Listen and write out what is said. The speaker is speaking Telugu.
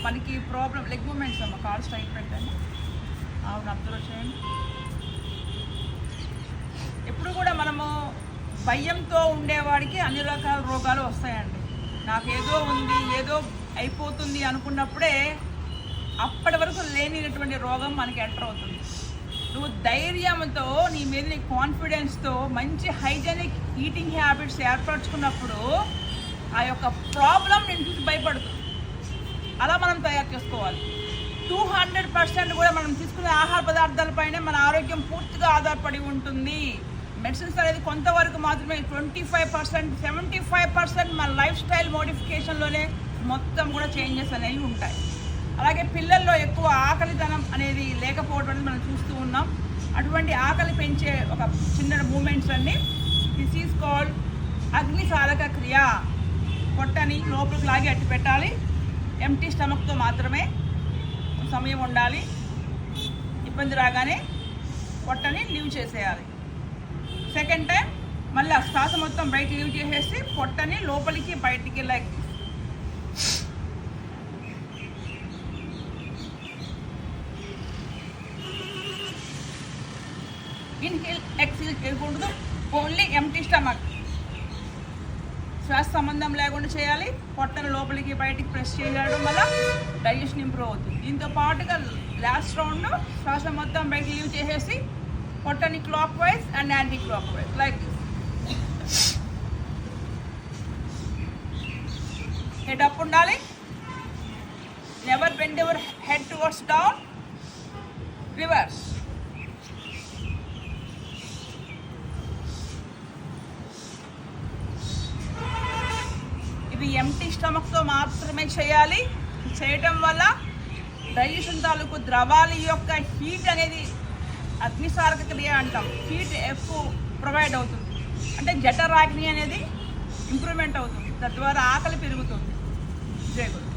మనకి ప్రాబ్లం లెగ్ మూమెంట్స్ అమ్మ. కాల్ స్ట్రైట్ పెట్టండి. అవును, అబ్జర్వ్ చేయండి. ఎప్పుడు కూడా మనము భయంతో ఉండేవాడికి అన్ని రకాల రోగాలు వస్తాయండి. నాకేదో ఉంది, ఏదో అయిపోతుంది అనుకున్నప్పుడే అప్పటి వరకు లేనిటువంటి రోగం మనకి ఎంటర్ అవుతుంది. నువ్వు ధైర్యంతో నీ మీద నీ కాన్ఫిడెన్స్తో మంచి హైజెనిక్ ఈటింగ్ హ్యాబిట్స్ ఏర్పరచుకున్నప్పుడు ఆ యొక్క ప్రాబ్లం నేను చూసి భయపడుతుంది. అలా మనం తయారు చేసుకోవాలి. 200% కూడా మనం తీసుకునే ఆహార పదార్థాలపైనే మన ఆరోగ్యం పూర్తిగా ఆధారపడి ఉంటుంది. మెడిసిన్స్ అనేది కొంతవరకు మాత్రమే. 25%, 75% మన లైఫ్ స్టైల్ మోడిఫికేషన్లోనే మొత్తం కూడా చేంజెస్ అనేవి ఉంటాయి. అలాగే పిల్లల్లో ఎక్కువ ఆకలితనం అనేది లేకపోవడం అనేది మనం చూస్తూ ఉన్నాం. అటువంటి ఆకలి పెంచే ఒక చిన్న మూమెంట్స్ అన్ని దిస్ ఈజ్ కాల్డ్ అగ్నిసాధక క్రియ. పొట్టని లోపలికి లాగి అట్టి పెట్టాలి. ఎంటీ స్టమక్తో మాత్రమే సమయం ఉండాలి. ఇబ్బంది రాగానే పొట్టని లీవ్ చేసేయాలి. సెకండ్ టైం మళ్ళీ శ్వాస మొత్తం బయట లీవ్ చేసేసి పొట్టని లోపలికి బయటికి లైక్ ఇన్హేల్ ఎక్స్హేల్ చేయకూడదు. Only empty stomach. శ్వాస సంబంధం లేకుండా చేయాలి. పొట్టను లోపలికి బయటికి ప్రెస్ చేయడం వల్ల డైజెషన్ ఇంప్రూవ్ అవుతుంది. దీంతో పాటుగా లాస్ట్ రౌండ్ శ్వాస మొత్తం బయట లీవ్ చేసేసి పొట్టని clockwise and anticlockwise like this. Head up ఉండాలి. Never bend your head towards down. Reverse. ఇవి ఎంటీ స్టమక్తో మాత్రమే చేయాలి. చేయటం వల్ల డైజెషన్ తాలూకు ద్రవాల యొక్క హీట్ అనేది అగ్నిసారక క్రియ అంటాం. హీట్ ఎక్కువ ప్రొవైడ్ అవుతుంది. అంటే జఠరాగ్ని అనేది ఇంప్రూవ్మెంట్ అవుతుంది. తద్వారా ఆకలి పెరుగుతుంది. జై గురు.